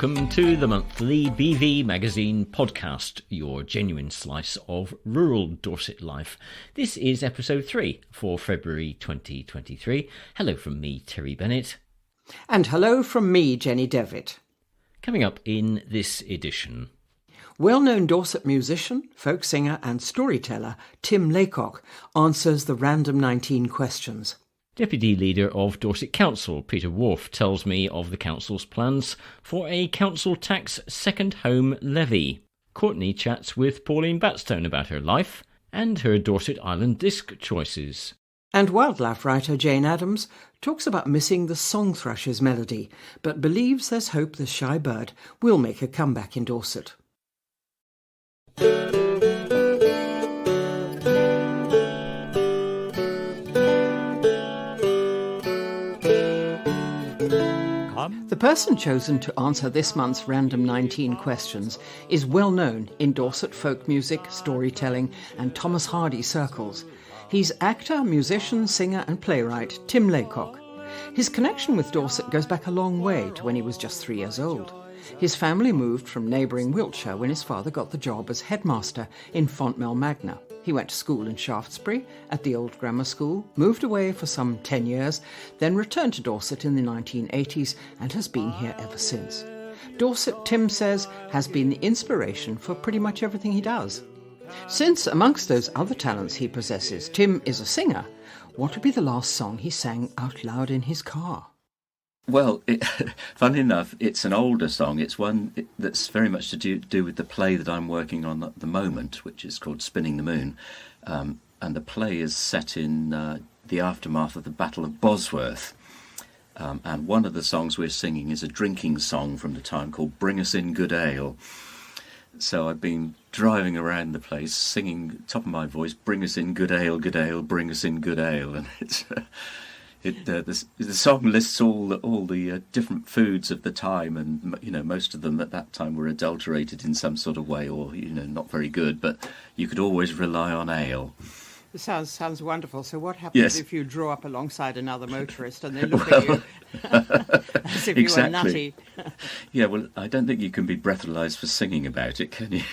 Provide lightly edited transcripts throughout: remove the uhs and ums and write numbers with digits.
welcome to the monthly BV Magazine podcast, your genuine slice of rural Dorset life. This is episode 3 for February 2023. Hello from me, Terry Bennett. And hello from me, Jenny Devitt. Coming up in this edition. Well-known Dorset musician, folk singer and storyteller Tim Laycock answers the random 19 questions. Deputy Leader of Dorset Council, Peter Wharf, tells me of the council's plans for a council tax second home levy. Courtney chats with Pauline Batstone about her life and her Dorset Island Disc choices. And wildlife writer Jane Addams talks about missing the song thrush's melody, but believes there's hope the shy bird will make a comeback in Dorset. The person chosen to answer this month's random 19 questions is well known in Dorset folk music, storytelling and Thomas Hardy circles. He's actor, musician, singer and playwright Tim Laycock. His connection with Dorset goes back a long way to when he was just 3 years old. His family moved from neighbouring Wiltshire when his father got the job as headmaster in Fontmell Magna. He went to school in Shaftesbury at the old grammar school, moved away for some 10 years, then returned to Dorset in the 1980s and has been here ever since. Dorset, Tim says, has been the inspiration for pretty much everything he does. Since, amongst those other talents he possesses, Tim is a singer, what would be the last song he sang out loud in his car? Well, funny enough, it's an older song. It's one that's very much to do with the play that I'm working on at the moment, which is called Spinning the Moon. And the play is set in the aftermath of the Battle of Bosworth. And one of the songs we're singing is a drinking song from the time called Bring Us In Good Ale. So I've been driving around the place singing, top of my voice, Bring Us In Good Ale, Bring Us In Good Ale. And it's... the song lists all the different foods of the time, and most of them at that time were adulterated in some sort of way, or not very good. But you could always rely on ale. It sounds wonderful. So what happens if you draw up alongside another motorist and they look at you as if you were nutty? Yeah, well, I don't think you can be breathalyzed for singing about it, can you?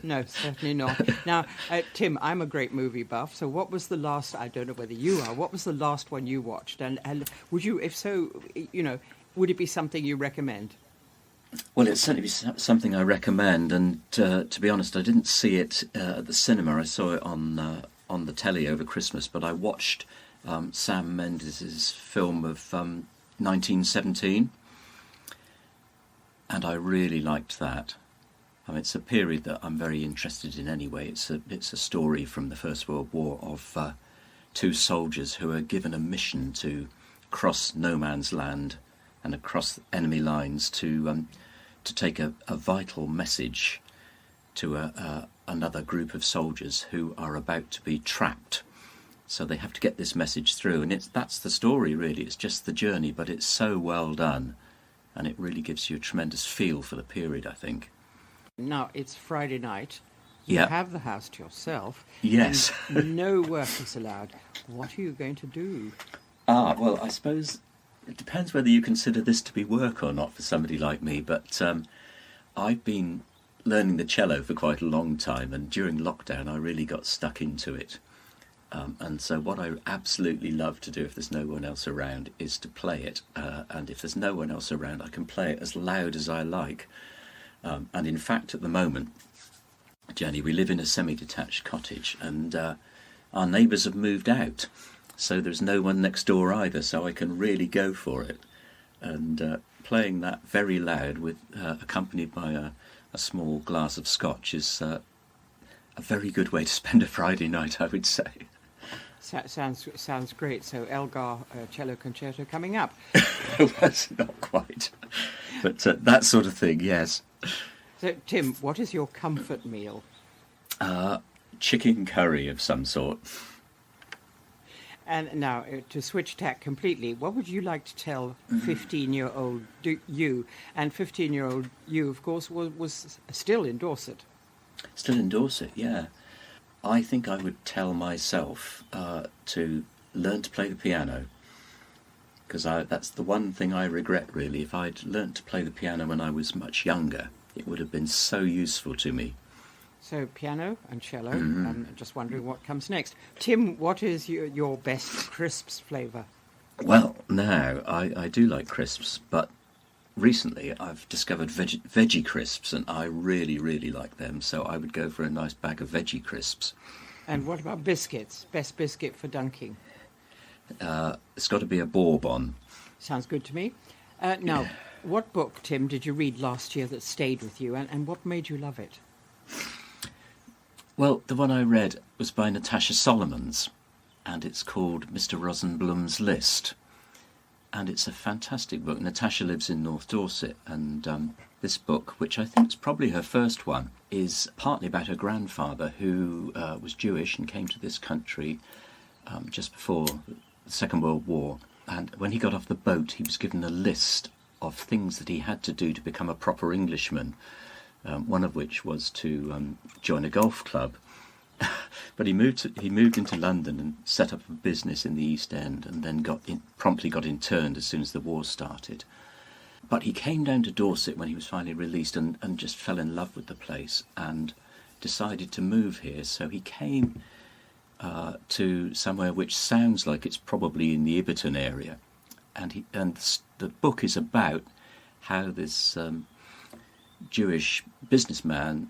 No, certainly not. Now, Tim, I'm a great movie buff, so what was the last, I don't know whether you are, what was the last one you watched? And would you, if so, would it be something you recommend? Well, it's certainly something I recommend, and to be honest, I didn't see it at the cinema. I saw it on the telly over Christmas, but I watched Sam Mendes' film of 1917, and I really liked that. I mean, it's a period that I'm very interested in anyway. It's a story from the First World War of two soldiers who are given a mission to cross no man's land and across enemy lines to take a vital message to another group of soldiers who are about to be trapped. So they have to get this message through, and that's the story really. It's just the journey, but it's so well done, and it really gives you a tremendous feel for the period, I think. Now, it's Friday night. You have the house to yourself. Yes. And no work is allowed. What are you going to do? Well, I suppose it depends whether you consider this to be work or not for somebody like me, but I've been learning the cello for quite a long time, and during lockdown I really got stuck into it. And so what I absolutely love to do if there's no one else around is to play it. And if there's no one else around, I can play it as loud as I like. And in fact, at the moment, Jenny, we live in a semi-detached cottage, and our neighbours have moved out, so there's no one next door either, so I can really go for it. And playing that very loud, with accompanied by a small glass of scotch, is a very good way to spend a Friday night, I would say. Sounds great. So Elgar cello concerto coming up. That's not quite, but that sort of thing, yes. So, Tim, what is your comfort meal? Chicken curry of some sort. And now, to switch tack completely, what would you like to tell 15-year-old you? And 15-year-old you, of course, was still in Dorset. Still in Dorset, yeah. I think I would tell myself to learn to play the piano, because that's the one thing I regret, really. If I'd learnt to play the piano when I was much younger, it would have been so useful to me. So piano and cello. I'm just wondering what comes next. Tim, what is your best crisps flavour? Well, now, I do like crisps, but recently I've discovered veggie crisps, and I really, really like them, so I would go for a nice bag of veggie crisps. And what about biscuits? Best biscuit for dunking? It's got to be a bourbon. Sounds good to me. Now, what book, Tim, did you read last year that stayed with you, and what made you love it? Well, the one I read was by Natasha Solomons, and it's called Mr. Rosenblum's List. And it's a fantastic book. Natasha lives in North Dorset, and this book, which I think is probably her first one, is partly about her grandfather, who was Jewish and came to this country just before the Second World War. And when he got off the boat, he was given a list of things that he had to do to become a proper Englishman, one of which was to join a golf club. But he moved into London and set up a business in the East End, and then promptly got interned as soon as the war started. But he came down to Dorset when he was finally released and just fell in love with the place and decided to move here. So he came to somewhere which sounds like it's probably in the Ibberton area, and the book is about how this Jewish businessman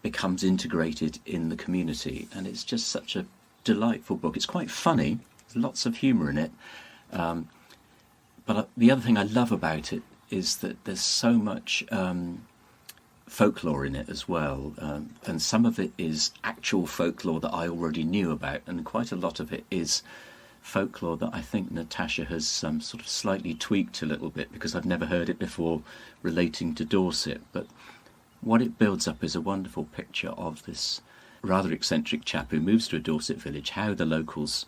becomes integrated in the community, and it's just such a delightful book. It's quite funny, there's lots of humour in it, but the other thing I love about it is that there's so much folklore in it as well, and some of it is actual folklore that I already knew about, and quite a lot of it is folklore that I think Natasha has sort of slightly tweaked a little bit, because I've never heard it before relating to Dorset. But what it builds up is a wonderful picture of this rather eccentric chap who moves to a Dorset village, how the locals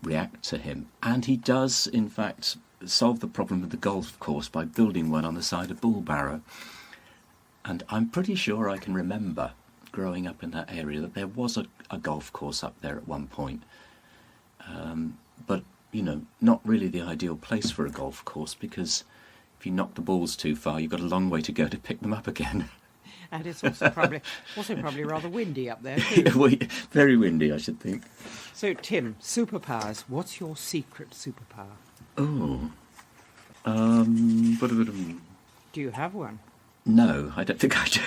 react to him. And he does, in fact, solve the problem of the golf course by building one on the side of Bullbarrow. And I'm pretty sure I can remember growing up in that area that there was a golf course up there at one point. But, not really the ideal place for a golf course, because if you knock the balls too far, you've got a long way to go to pick them up again. And it's also probably rather windy up there, too. Very windy, I should think. So, Tim, superpowers. What's your secret superpower? Oh. Do you have one? No, I don't think I do.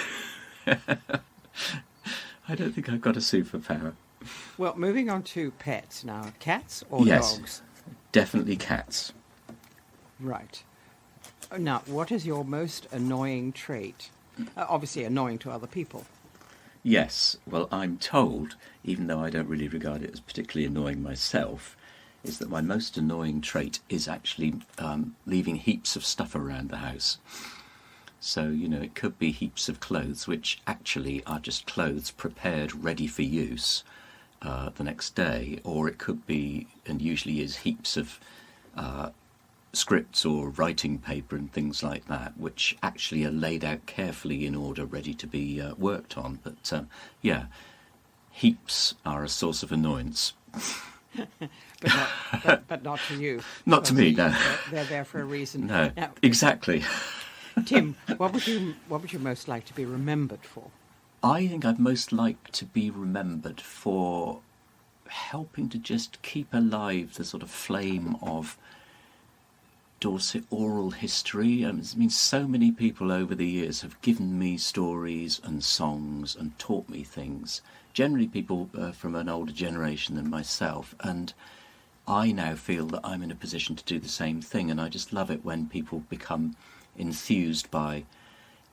I don't think I've got a superpower. Well, moving on to pets now. Cats or yes, dogs? Definitely cats. Right. Now, what is your most annoying trait? Obviously annoying to other people. Yes. Well, I'm told, even though I don't really regard it as particularly annoying myself, is that my most annoying trait is actually leaving heaps of stuff around the house. So, it could be heaps of clothes, which actually are just clothes prepared, ready for use the next day, or it could be, and usually is, heaps of scripts or writing paper and things like that, which actually are laid out carefully in order, ready to be worked on. But heaps are a source of annoyance. but not to you. Not to me, no. They're there for a reason. No, now, exactly. Tim, what would you most like to be remembered for? I think I'd most like to be remembered for helping to just keep alive the sort of flame of Dorset oral history. So many people over the years have given me stories and songs and taught me things. Generally people from an older generation than myself, and I now feel that I'm in a position to do the same thing, and I just love it when people become enthused by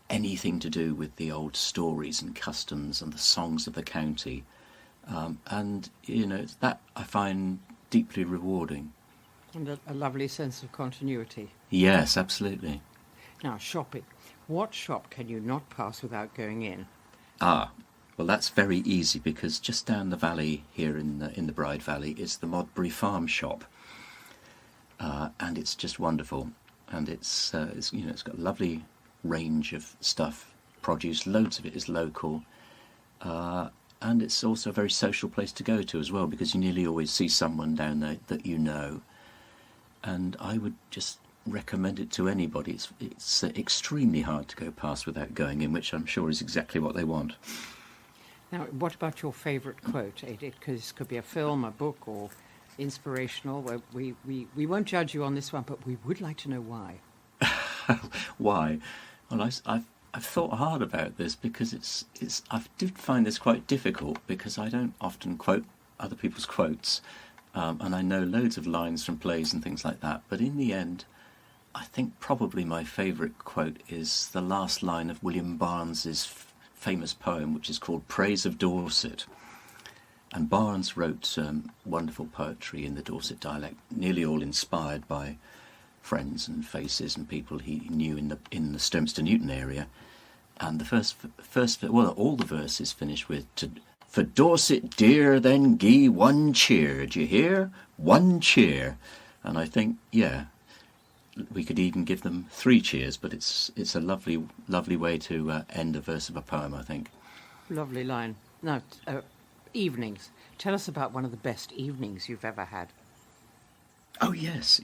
anything to do with the old stories and customs and the songs of the county. That I find deeply rewarding. And a lovely sense of continuity. Yes, absolutely. Now, shopping. What shop can you not pass without going in? Well, that's very easy, because just down the valley here in the Bride Valley is the Modbury Farm shop, and it's just wonderful. And it's got a lovely range of stuff, produce. Loads of it is local, and it's also a very social place to go to as well, because you nearly always see someone down there that you know. and I would just recommend it to anybody. It's extremely hard to go past without going in, which I'm sure is exactly what they want. Now, what about your favourite quote? It could be a film, a book, or inspirational. Well, we won't judge you on this one, but we would like to know why. Why? Well, I've thought hard about this because I did find this quite difficult because I don't often quote other people's quotes, and I know loads of lines from plays and things like that. But in the end, I think probably my favourite quote is the last line of William Barnes's famous poem, which is called Praise of Dorset. And Barnes wrote wonderful poetry in the Dorset dialect, nearly all inspired by friends and faces and people he knew in the Sturmster Newton area. And the first all the verses finish with "For Dorset dear, then gie one cheer." Do you hear? One cheer. And I think, yeah, we could even give them 3 cheers, but it's a lovely way to end a verse of a poem, I think. Lovely line. Now, evenings. Tell us about one of the best evenings you've ever had. Oh, yes.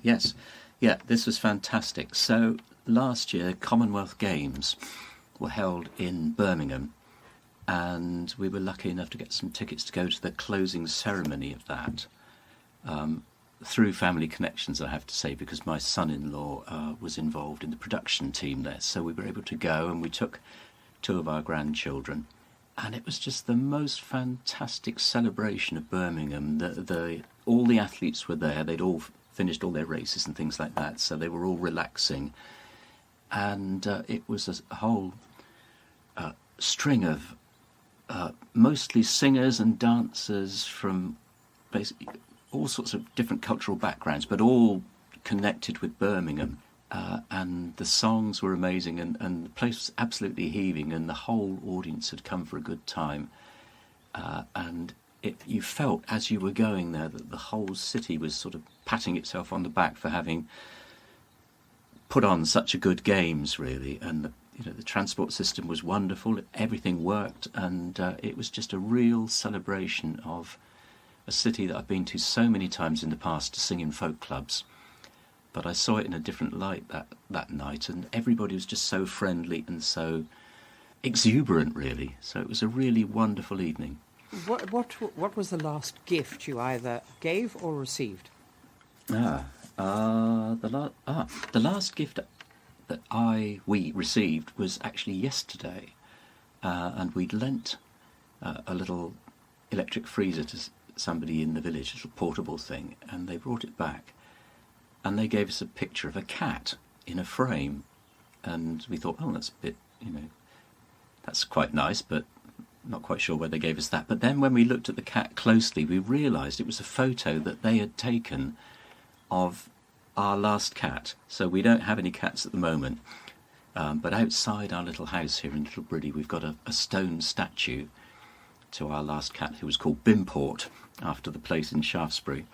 Yeah, this was fantastic. So last year, Commonwealth Games were held in Birmingham, and we were lucky enough to get some tickets to go to the closing ceremony of that. Through family connections, I have to say, because my son-in-law was involved in the production team there. So we were able to go, and we took 2 of our grandchildren. And it was just the most fantastic celebration of Birmingham. All the athletes were there. They'd all finished all their races and things like that, so they were all relaxing. And it was a whole string of mostly singers and dancers from basically all sorts of different cultural backgrounds, but all connected with Birmingham. And the songs were amazing, and the place was absolutely heaving, and the whole audience had come for a good time. And you felt, as you were going there, that the whole city was sort of patting itself on the back for having put on such a good games, really. And the transport system was wonderful, everything worked, and it was just a real celebration of a city that I've been to so many times in the past to sing in folk clubs. But I saw it in a different light that night, and everybody was just so friendly and so exuberant, really. So it was a really wonderful evening. What was the last gift you either gave or received? The last gift that we received was actually yesterday, and we'd lent a little electric freezer to somebody in the village, a little portable thing, and they brought it back. And they gave us a picture of a cat in a frame. And we thought, oh, that's a bit, that's quite nice, but not quite sure why they gave us that. But then when we looked at the cat closely, we realised it was a photo that they had taken of our last cat. So we don't have any cats at the moment. But outside our little house here in Little Briddy, we've got a stone statue to our last cat, who was called Bimport, after the place in Shaftesbury.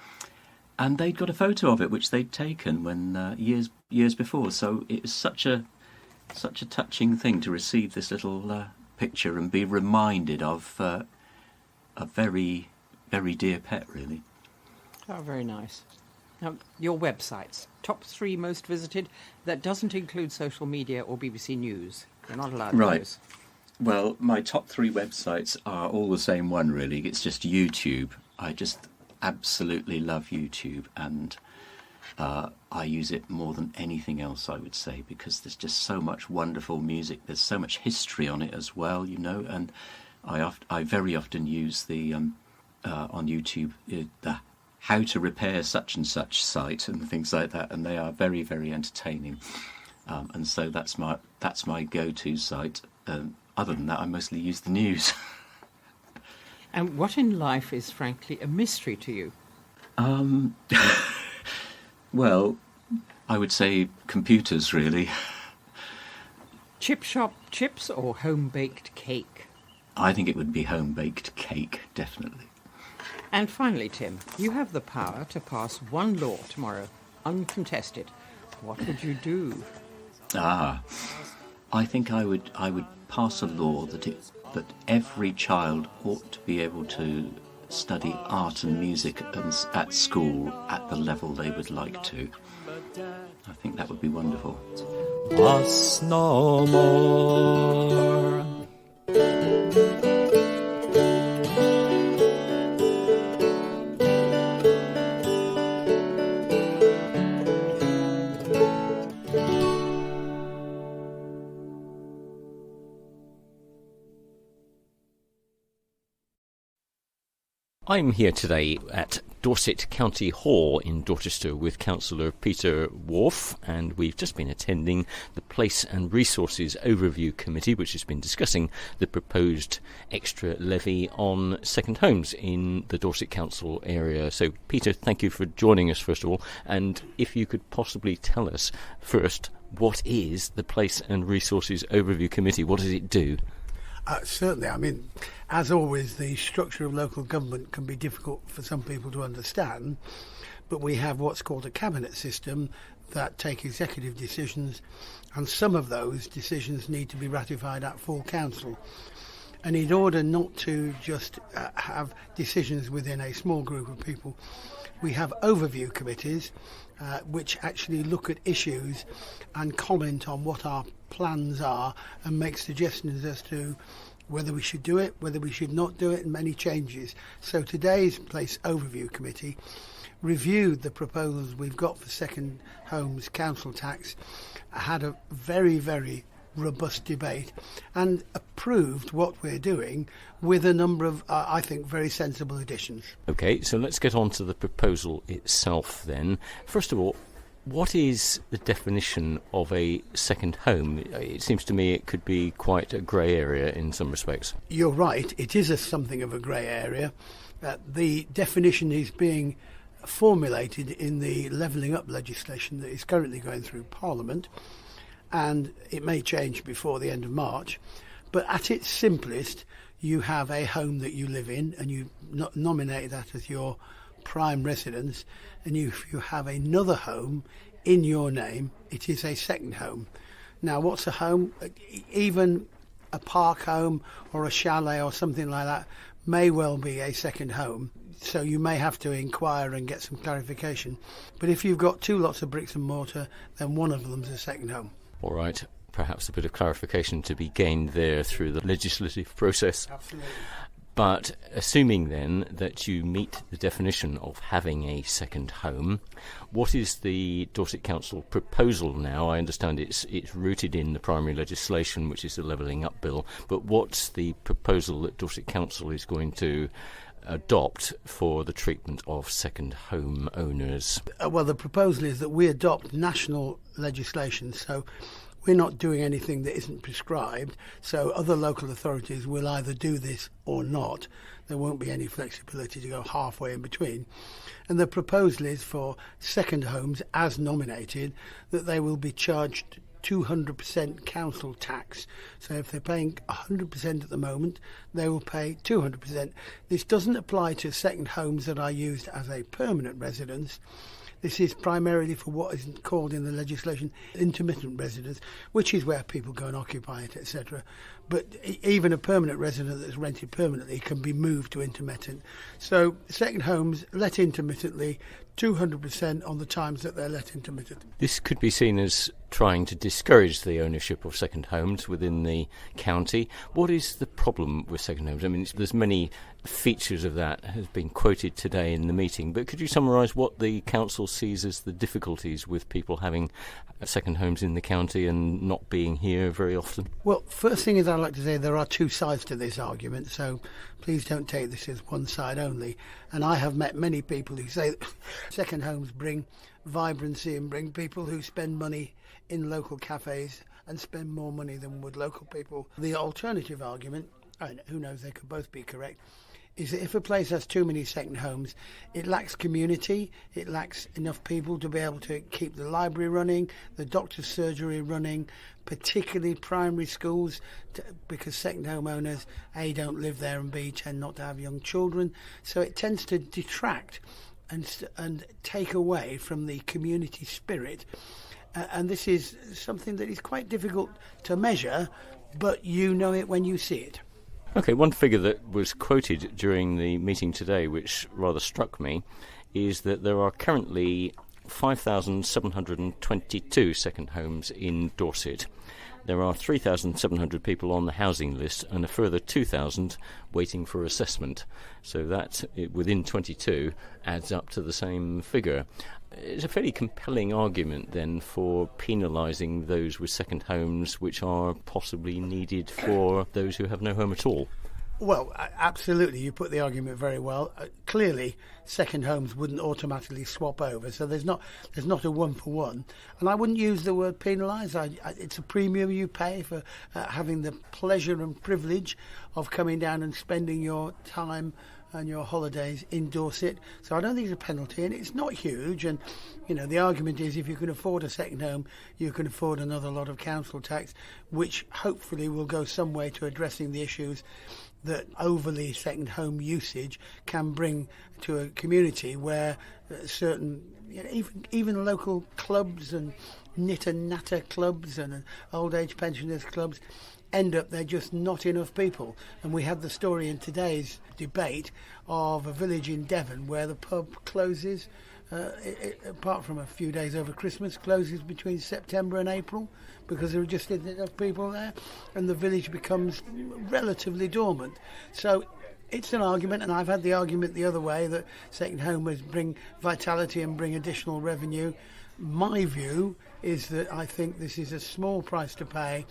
And they'd got a photo of it, which they'd taken when years before. So it was such a touching thing to receive this little picture and be reminded of a very, very dear pet, really. Oh, very nice. Now, your websites, top 3 most visited. That doesn't include social media or BBC News. You're not allowed those. Well, my top 3 websites are all the same one, really. It's just YouTube. I just absolutely love YouTube, and I use it more than anything else, I would say, because there's just so much wonderful music. There's so much history on it as well, and I very often use the on YouTube the how to repair such and such site and things like that, and they are very, very entertaining. And so that's my go-to site. Other than that, I mostly use the news. And what in life is, frankly, a mystery to you? Well, I would say computers, really. Chip shop chips or home-baked cake? I think it would be home-baked cake, definitely. And finally, Tim, you have the power to pass one law tomorrow, uncontested. What would you do? I think I would pass a law that every child ought to be able to study art and music at school at the level they would like to. I think that would be wonderful. Us no more. I'm here today at Dorset County Hall in Dorchester with Cllr Peter Wharf, and we've just been attending the Place and Resources Overview Committee, which has been discussing the proposed extra levy on second homes in the Dorset Council area. So, Peter, thank you for joining us, first of all, and if you could possibly tell us first, what is the Place and Resources Overview Committee? What does it do? Certainly. I mean, as always, the structure of local government can be difficult for some people to understand, but we have what's called a cabinet system that take executive decisions, and some of those decisions need to be ratified at full council. And in order not to just have decisions within a small group of people, we have overview committees which actually look at issues and comment on what our plans are and make suggestions as to whether we should do it, whether we should not do it, and many changes. So today's Place Overview Committee reviewed the proposals we've got for second homes council tax, had a very, very robust debate and approved what we're doing with a number of, I think, very sensible additions. OK, so let's get on to the proposal itself then. First of all, what is the definition of a second home? It seems to me it could be quite a grey area in some respects. You're right, it is something of a grey area. The definition is being formulated in the levelling up legislation that is currently going through Parliament, and it may change before the end of March. But at its simplest, you have a home that you live in, and you nominate that as your prime residence, and if you have another home in your name, it is a second home. Now, what's a home? Even a park home or a chalet or something like that may well be a second home. So you may have to inquire and get some clarification. But if you've got two lots of bricks and mortar, then one of them's a second home. All right, perhaps a bit of clarification to be gained there through the legislative process. Absolutely. But assuming then that you meet the definition of having a second home, what is the Dorset Council proposal now? I understand it's rooted in the primary legislation, which is the Levelling Up Bill, but what's the proposal that Dorset Council is going to adopt for the treatment of second home owners? Well, the proposal is that we adopt national legislation, so we're not doing anything that isn't prescribed, so other local authorities will either do this or not. There won't be any flexibility to go halfway in between. And the proposal is for second homes, as nominated, that they will be charged 200% council tax. So if they're paying 100% at the moment, they will pay 200%. This doesn't apply to second homes that are used as a permanent residence. This is primarily for what is called in the legislation intermittent residence, which is where people go and occupy it, etc. But even a permanent resident that's rented permanently can be moved to intermittent. So second homes let intermittently, 200% on the times that they're let intermittent. This could be seen as trying to discourage the ownership of second homes within the county. What is the problem with second homes? I mean, there's many features of that has been quoted today in the meeting, but could you summarise what the council sees as the difficulties with people having second homes in the county and not being here very often? Well, first thing is I'd like to say there are two sides to this argument, so please don't take this as one side only. And I have met many people who say that second homes bring vibrancy and bring people who spend money in local cafes and spend more money than would local people. The alternative argument, and who knows, they could both be correct, is that if a place has too many second homes, it lacks community, it lacks enough people to be able to keep the library running, the doctor's surgery running, particularly primary schools, because second home owners, A, don't live there, and B, tend not to have young children. So it tends to detract and take away from the community spirit. And this is something that is quite difficult to measure, but you know it when you see it. OK, one figure that was quoted during the meeting today, which rather struck me, is that there are currently 5,722 second homes in Dorset. There are 3,700 people on the housing list and a further 2,000 waiting for assessment. So that, within 22, adds up to the same figure. It's a fairly compelling argument, then, for penalising those with second homes which are possibly needed for those who have no home at all. Well, absolutely. You put the argument very well. Clearly, second homes wouldn't automatically swap over, so there's not a one-for-one. And I wouldn't use the word penalise. It's a premium you pay for having the pleasure and privilege of coming down and spending your time and your holidays in Dorset. So I don't think it's a penalty, and it's not huge. And, you know, the argument is if you can afford a second home, you can afford another lot of council tax, which hopefully will go some way to addressing the issues that overly second home usage can bring to a community where certain, you know, even local clubs and knit and natter clubs and old age pensioners clubs end up they're just not enough people. And we had the story in today's debate of a village in Devon where the pub closes, apart from a few days over Christmas, closes between September and April because there are just not enough people there, and the village becomes relatively dormant. So it's an argument, and I've had the argument the other way that second homers bring vitality and bring additional revenue. My view is that I think this is a small price to pay,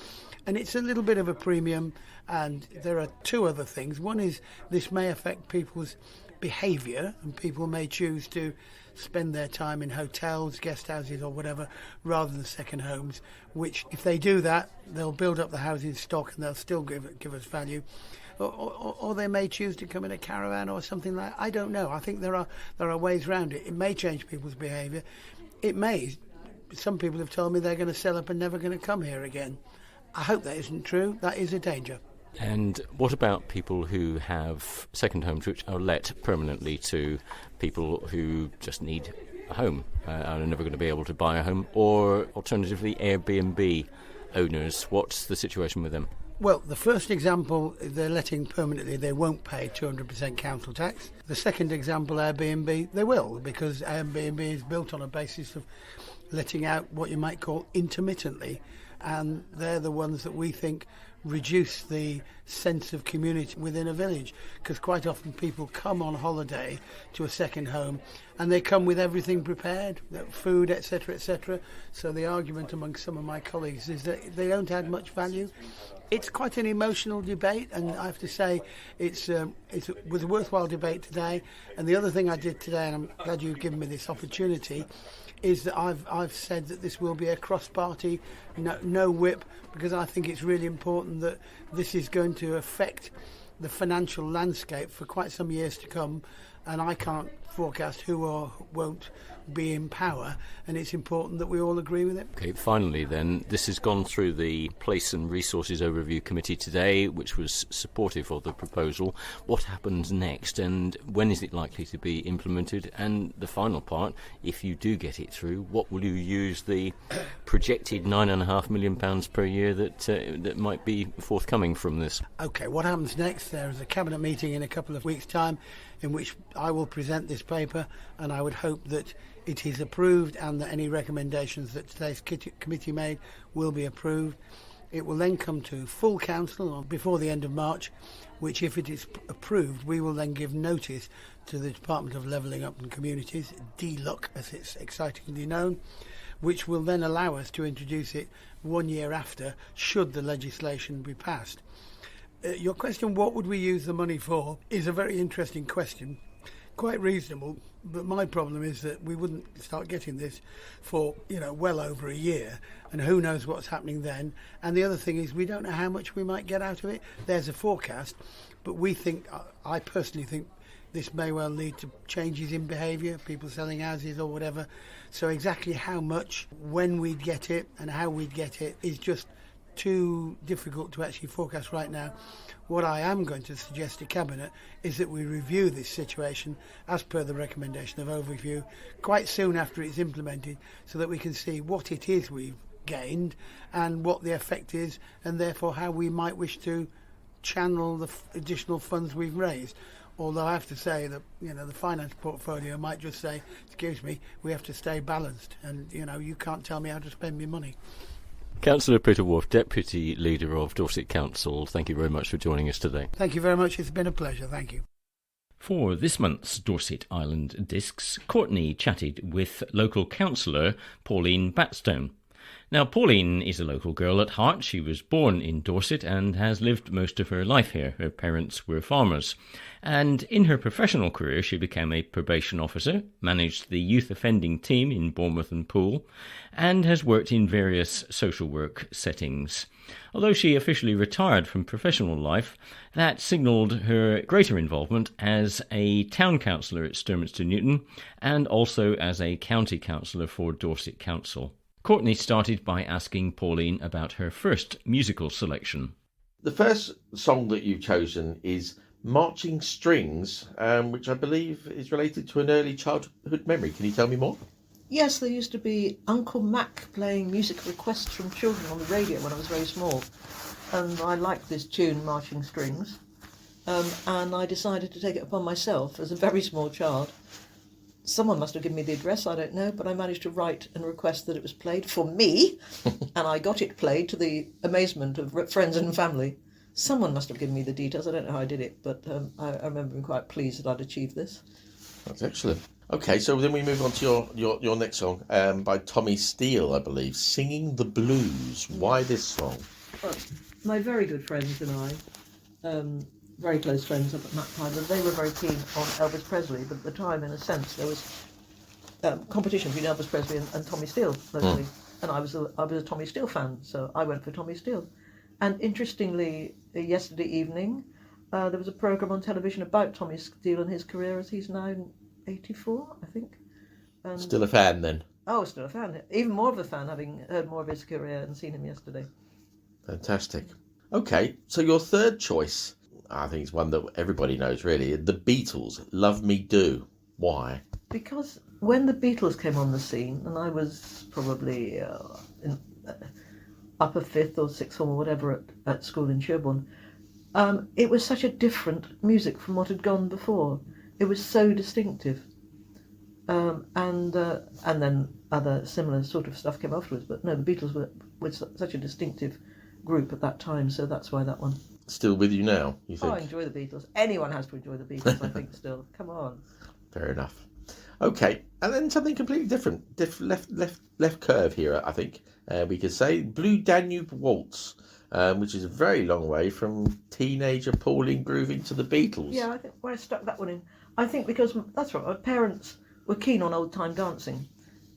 and it's a little bit of a premium, and there are two other things. One is this may affect people's behaviour, and people may choose to spend their time in hotels, guest houses or whatever, rather than second homes, which if they do that, they'll build up the housing stock and they'll still give us value. Or they may choose to come in a caravan or something like that. I don't know. I think there are ways around it. It may change people's behaviour. It may. Some people have told me they're going to sell up and never going to come here again. I hope that isn't true. That is a danger. And what about people who have second homes which are let permanently to people who just need a home and are never going to be able to buy a home, or alternatively Airbnb owners? What's the situation with them? Well, the first example, they're letting permanently, they won't pay 200% council tax. The second example, Airbnb, they will, because Airbnb is built on a basis of letting out what you might call intermittently, and they're the ones that we think reduce the sense of community within a village, because quite often people come on holiday to a second home and they come with everything prepared, food, etc., etc. So the argument among some of my colleagues is that they don't add much value. It's quite an emotional debate, and I have to say it was a worthwhile debate today. And the other thing I did today, and I'm glad you've given me this opportunity, is that I've said that this will be a cross-party, no whip, because I think it's really important that this is going to affect the financial landscape for quite some years to come, and I can't forecast who or won't be in power, and it's important that we all agree with it. Okay, finally then, this has gone through the Place and Resources Overview Committee today, which was supportive of the proposal. What happens next, and when is it likely to be implemented? And the final part, if you do get it through, what will you use the projected £9.5 million per year that might be forthcoming from this? Okay, what happens next? There is a cabinet meeting in a couple of weeks' time in which I will present this paper, and I would hope that it is approved and that any recommendations that today's committee made will be approved. It will then come to full council before the end of March, which, if it is approved, we will then give notice to the Department of Levelling Up and Communities, DLUC as it's excitingly known, which will then allow us to introduce it 1 year after, should the legislation be passed. Your question, what would we use the money for, is a very interesting question, quite reasonable, but my problem is that we wouldn't start getting this for, well over a year, and who knows what's happening then. And the other thing is we don't know how much we might get out of it. There's a forecast, but I personally think this may well lead to changes in behaviour, people selling houses or whatever. So exactly how much, when we'd get it and how we'd get it is just too difficult to actually forecast right now. What I am going to suggest to Cabinet is that we review this situation as per the recommendation of Overview quite soon after it's implemented, so that we can see what it is we've gained and what the effect is, and therefore how we might wish to channel the additional funds we've raised. Although I have to say that, the finance portfolio might just say, excuse me, we have to stay balanced, and, you can't tell me how to spend my money. Cllr Peter Wharf, Deputy Leader of Dorset Council, thank you very much for joining us today. Thank you very much. It's been a pleasure. Thank you. For this month's Dorset Island Discs, Courtney chatted with local councillor Pauline Batstone. Now, Pauline is a local girl at heart. She was born in Dorset and has lived most of her life here. Her parents were farmers. And in her professional career, she became a probation officer, managed the youth offending team in Bournemouth and Poole, and has worked in various social work settings. Although she officially retired from professional life, that signalled her greater involvement as a town councillor at Sturminster Newton and also as a county councillor for Dorset Council. Courtney started by asking Pauline about her first musical selection. The first song that you've chosen is Marching Strings, which I believe is related to an early childhood memory. Can you tell me more? Yes, there used to be Uncle Mac playing music requests from children on the radio when I was very small. And I liked this tune, Marching Strings. And I decided to take it upon myself as a very small child. Someone must have given me the address, I don't know, but I managed to write and request that it was played for me, and I got it played to the amazement of friends and family. Someone must have given me the details, I don't know how I did it, but I remember being quite pleased that I'd achieved this. That's excellent. Okay, so then we move on to your next song, by Tommy Steele, I believe, Singing the Blues. Why this song? Well, my very good friends and I, very close friends up at Magpie, they were very keen on Elvis Presley, but at the time, in a sense, there was competition between Elvis Presley and Tommy Steele, mostly. And I was a Tommy Steele fan, so I went for Tommy Steele. And interestingly, yesterday evening, there was a programme on television about Tommy Steele and his career, as he's now 84, I think. And still a fan, then? Oh, still a fan. Even more of a fan, having heard more of his career and seen him yesterday. Fantastic. Okay, so your third choice, I think it's one that everybody knows, really. The Beatles, Love Me Do. Why? Because when the Beatles came on the scene, and I was probably in upper fifth or sixth form or whatever at school in Sherborne, it was such a different music from what had gone before. It was so distinctive. And then other similar sort of stuff came afterwards. But no, the Beatles were such a distinctive group at that time, so that's why that one. Still with you now, you think? Oh, I enjoy the Beatles. Anyone has to enjoy the Beatles, I think, still. Come on. Fair enough. Okay, and then something completely different. Left curve here, I think. We could say Blue Danube Waltz, which is a very long way from teenager Pauline grooving to the Beatles. Yeah, I think I stuck that one in. I think because, that's right, my parents were keen on old-time dancing.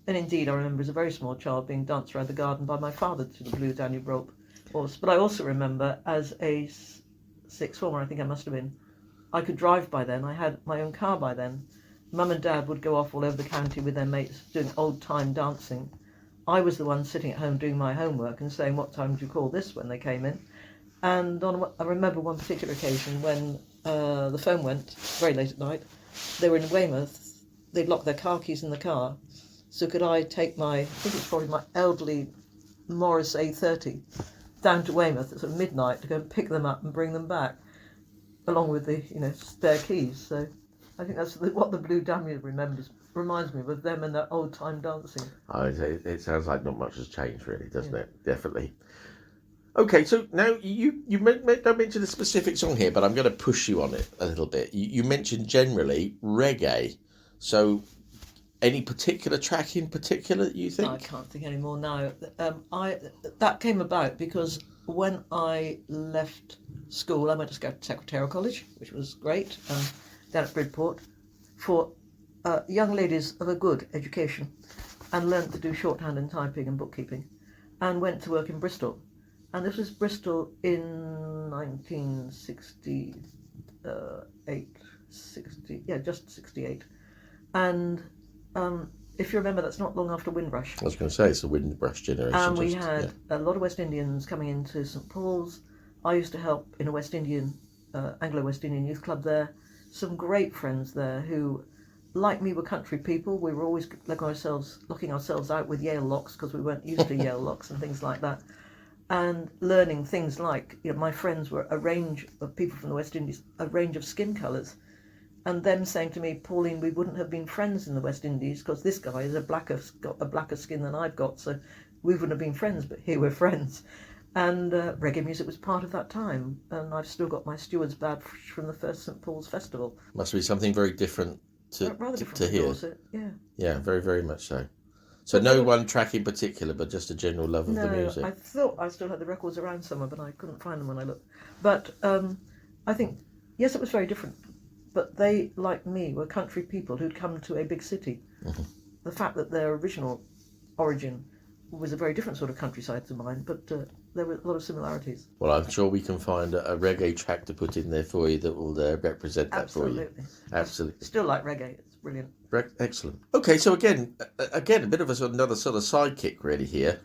And indeed, I remember as a very small child being danced around the garden by my father to the Blue Danube Waltz. But I also remember as a sixth former, I think I must have been, I could drive by then. I had my own car by then. Mum and Dad would go off all over the county with their mates doing old-time dancing. I was the one sitting at home doing my homework and saying, what time do you call this, when they came in? And I remember one particular occasion when the phone went very late at night. They were in Weymouth. They'd locked their car keys in the car. So could I take I think it's probably my elderly Morris A30, down to Weymouth at sort of midnight to go and pick them up and bring them back, along with the spare keys. So I think that's what the Blue Danube reminds me of them and their old time dancing. Oh, it sounds like not much has changed, really, doesn't it? Definitely. Okay, so now you don't mention a specific song here, but I'm going to push you on it a little bit. You mentioned generally reggae, so any particular track in particular that you think? I can't think anymore now. That came about because when I left school, I went to Secretarial College, which was great, down at Bridport, for young ladies of a good education, and learnt to do shorthand and typing and bookkeeping, and went to work in Bristol. And this was Bristol in just 68. And if you remember, that's not long after Windrush. I was going to say, it's the Windrush generation. And we had a lot of West Indians coming into St Paul's. I used to help in a Anglo-West Indian youth club there. Some great friends there who, like me, were country people. We were always locking ourselves out with Yale locks because we weren't used to Yale locks and things like that. and learning things like, my friends were a range of people from the West Indies, a range of skin colours, and them saying to me, Pauline, we wouldn't have been friends in the West Indies because this guy is got a blacker skin than I've got, so we wouldn't have been friends, but here we're friends. And reggae music was part of that time, and I've still got my steward's badge from the first St Paul's Festival. Must be something very different Rather different to hear. Dorset, yeah. Yeah, very, very much so. So no one track in particular, but just a general love of the music. I thought I still had the records around somewhere, but I couldn't find them when I looked. But I think, yes, it was very different, but they, like me, were country people who'd come to a big city. Mm-hmm. The fact that their original origin was a very different sort of countryside to mine, but there were a lot of similarities. Well, I'm sure we can find a reggae track to put in there for you that will represent that for you. Absolutely. Still like reggae. It's brilliant. Excellent. Okay, so again, a bit of another sort of sidekick really here.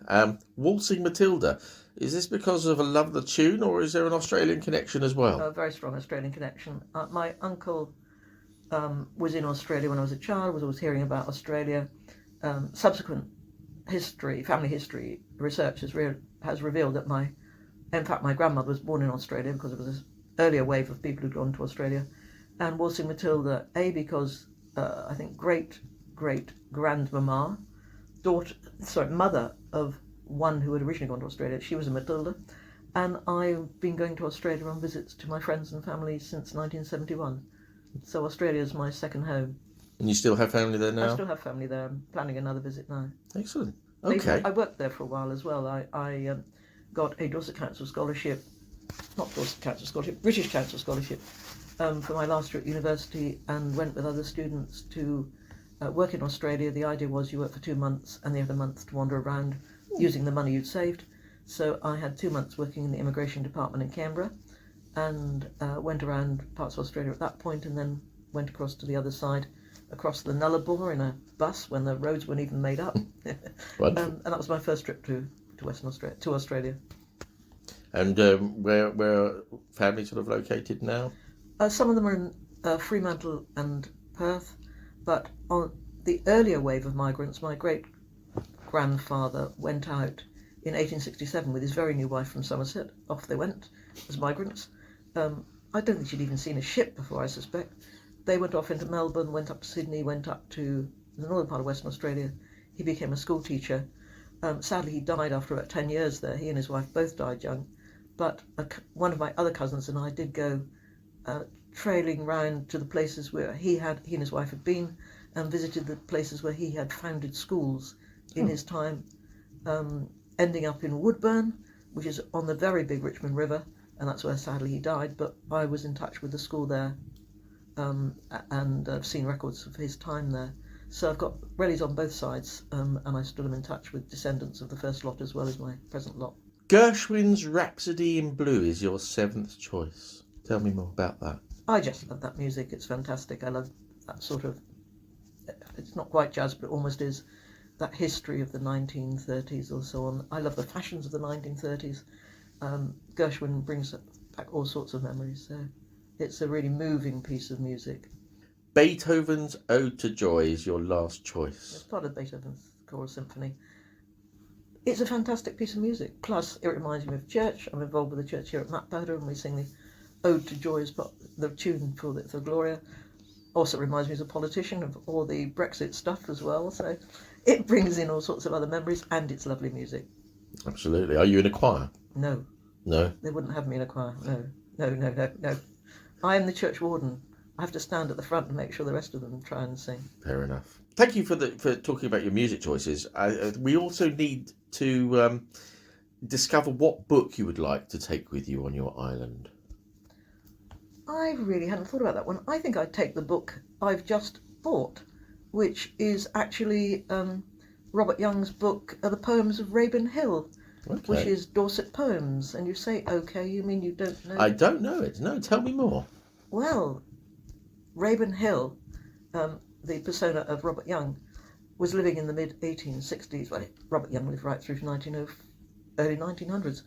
Waltzing Matilda. Is this because of a love of the tune, or is there an Australian connection as well? A very strong Australian connection. My uncle was in Australia when I was a child, was always hearing about Australia. Subsequent family history research has revealed that my grandmother was born in Australia because there was this earlier wave of people who'd gone to Australia. And Waltzing Matilda, because I think great-great-grandmama, mother of one who had originally gone to Australia, she was a Matilda, and I've been going to Australia on visits to my friends and family since 1971. So Australia is my second home. And you still have family there now? I still have family there. I'm planning another visit now. Excellent. Okay. I worked there for a while as well. I got a Dorset Council scholarship, not Dorset Council scholarship, British Council scholarship, for my last year at university, and went with other students to work in Australia. The idea was you work for 2 months and you had a month to wander around using the money you'd saved. So I had 2 months working in the immigration department in Canberra, and went around parts of Australia at that point, and then went across to the other side, across the Nullarbor in a bus when the roads weren't even made up. And that was my first trip to Australia. And where are family sort of located now? Some of them are in Fremantle and Perth, but on the earlier wave of migrants, my great-grandfather went out in 1867 with his very new wife from Somerset. Off they went as migrants. I don't think she'd even seen a ship before, I suspect. They went off into Melbourne, went up to Sydney, went up to the northern part of Western Australia. He became a school teacher. Sadly, he died after about 10 years there. He and his wife both died young. But one of my other cousins and I did go trailing round to the places where he and his wife had been, and visited the places where he had founded schools in his time, ending up in Woodburn, which is on the very big Richmond River, and that's where sadly he died. But I was in touch with the school there, and I've seen records of his time there. So I've got relics on both sides, and I still am in touch with descendants of the first lot as well as my present lot. Gershwin's Rhapsody in Blue is your 7th choice. Tell me more about that. I just love that music. It's fantastic. I love that sort of, it's not quite jazz, but it almost is, that history of the 1930s or so on. I love the fashions of the 1930s. Gershwin brings back all sorts of memories. So it's a really moving piece of music. Beethoven's Ode to Joy is your last choice. It's part of Beethoven's Choral Symphony. It's a fantastic piece of music. Plus, it reminds me of church. I'm involved with the church here at Mappowder, and we sing the Ode to Joy as part the tune for Gloria. Also reminds me as a politician of all the Brexit stuff as well. So it brings in all sorts of other memories, and it's lovely music. Absolutely. Are you in a choir? No. No? They wouldn't have me in a choir. No. I am the church warden. I have to stand at the front and make sure the rest of them try and sing. Fair enough. Thank you for talking about your music choices. We also need to discover what book you would like to take with you on your island. I really hadn't thought about that one. I think I'd take the book I've just bought, which is actually Robert Young's book, The Poems of Raeburn Hill, which is Dorset Poems. And you say, okay, you mean you don't know? I don't know it. No, tell me more. Well, Raeburn Hill, the persona of Robert Young, was living in the mid-1860s. Well, Robert Young lived right through to early 1900s.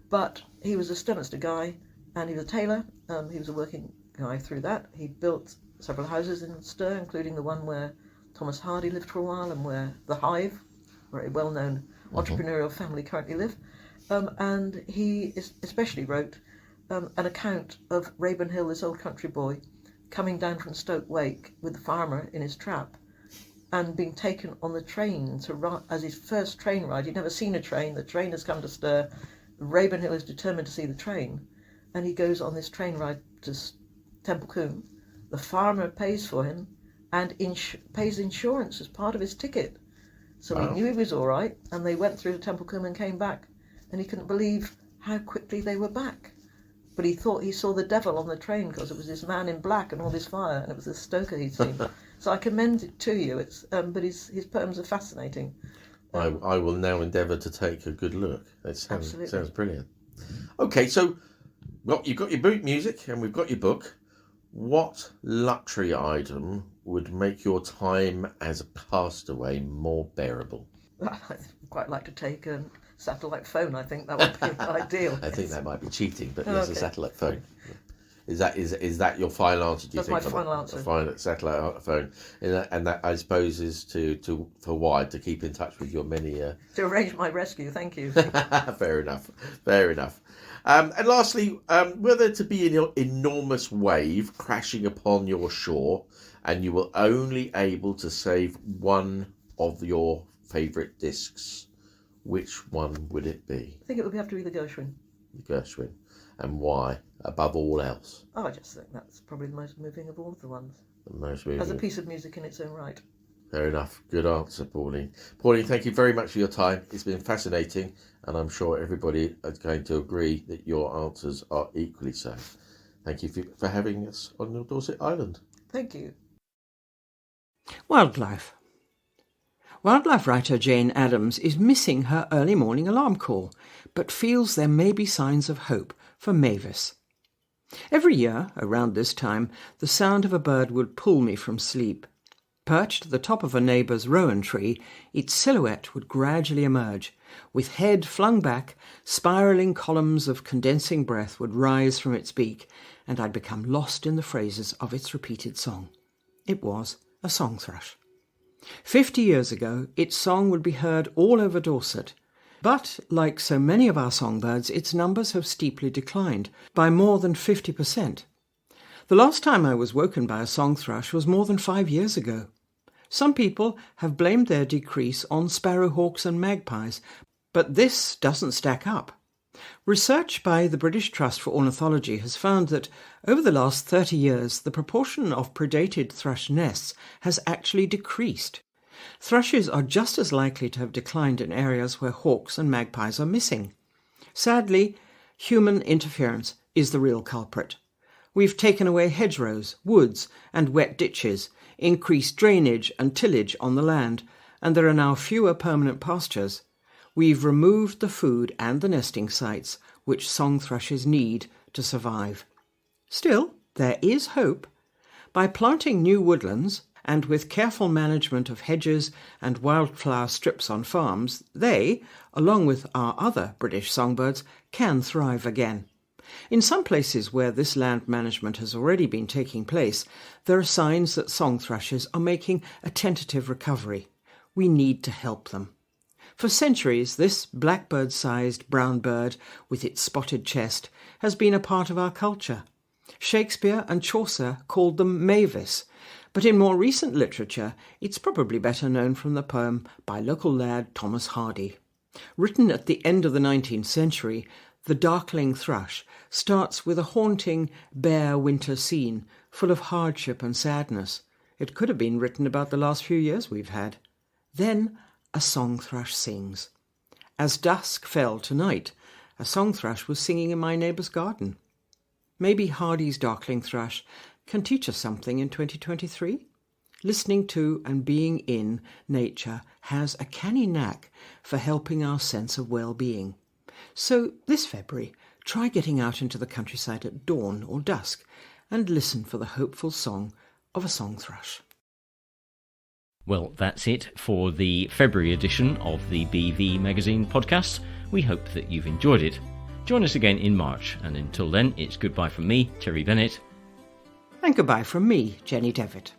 But he was a Sturminster guy, and he was a tailor. He was a working guy through that. He built several houses in Stir, including the one where Thomas Hardy lived for a while, and where the Hive, where a well-known entrepreneurial family currently live. And he especially wrote an account of Raeburn Hill, this old country boy, coming down from Stoke Wake with the farmer in his trap and being taken on the train as his first train ride. He'd never seen a train. The train has come to stir. Raeburn Hill is determined to see the train, and he goes on this train ride to Temple Combe. The farmer pays for him and pays insurance as part of his ticket. So He knew he was all right, and they went through to Temple Combe and came back, and he couldn't believe how quickly they were back. But he thought he saw the devil on the train because it was this man in black and all this fire, and it was the stoker he'd seen. So I commend it to you. But his poems are fascinating. I will now endeavour to take a good look. It sounds brilliant. Mm-hmm. Okay, so you've got your boot music and we've got your book. What luxury item would make your time as a castaway more bearable? I'd quite like to take a satellite phone. I think that would be ideal. I think that might be cheating, but yes, a satellite phone. Is that your final answer? That's my final answer. Final satellite phone, and that I suppose is for why, to keep in touch with your many. To arrange my rescue. Thank you. Fair enough. And lastly, were there to be an enormous wave crashing upon your shore, and you were only able to save one of your favourite discs, which one would it be? I think it would have to be the Gershwin. The Gershwin. And why, above all else? Oh, I just think that's probably the most moving of all of the ones. The most moving. As a piece of music in its own right. Fair enough. Good answer, Pauline. Pauline, thank you very much for your time. It's been fascinating, and I'm sure everybody is going to agree that your answers are equally so. Thank you for having us on your Dorset Island. Thank you. Wildlife. Wildlife writer Jane Addams is missing her early morning alarm call, but feels there may be signs of hope for mavis. Every year, around this time, the sound of a bird would pull me from sleep. Perched at the top of a neighbour's rowan tree, its silhouette would gradually emerge. With head flung back, spiralling columns of condensing breath would rise from its beak, and I'd become lost in the phrases of its repeated song. It was a song thrush. 50 years ago, its song would be heard all over Dorset. But, like so many of our songbirds, its numbers have steeply declined, by more than 50%. The last time I was woken by a song thrush was more than 5 years ago. Some people have blamed their decrease on sparrowhawks and magpies, but this doesn't stack up. Research by the British Trust for Ornithology has found that over the last 30 years, the proportion of predated thrush nests has actually decreased. Thrushes are just as likely to have declined in areas where hawks and magpies are missing. Sadly, human interference is the real culprit. We've taken away hedgerows, woods, and wet ditches, increased drainage and tillage on the land, and there are now fewer permanent pastures. We've removed the food and the nesting sites which song thrushes need to survive. Still, there is hope. By planting new woodlands, and with careful management of hedges and wildflower strips on farms, they, along with our other British songbirds, can thrive again. In some places where this land management has already been taking place, there are signs that song thrushes are making a tentative recovery. We need to help them. For centuries, this blackbird-sized brown bird with its spotted chest has been a part of our culture. Shakespeare and Chaucer called them mavis, but in more recent literature, it's probably better known from the poem by local lad Thomas Hardy. Written at the end of the 19th century, The Darkling Thrush starts with a haunting, bare winter scene full of hardship and sadness. It could have been written about the last few years we've had. Then a song thrush sings. As dusk fell tonight, a song thrush was singing in my neighbour's garden. Maybe Hardy's Darkling Thrush can teach us something in 2023? Listening to and being in nature has a canny knack for helping our sense of well-being. So this February, try getting out into the countryside at dawn or dusk and listen for the hopeful song of a song thrush. Well, that's it for the February edition of the BV Magazine podcast. We hope that you've enjoyed it. Join us again in March, and until then, it's goodbye from me, Terry Bennett. And goodbye from me, Jenny Devitt.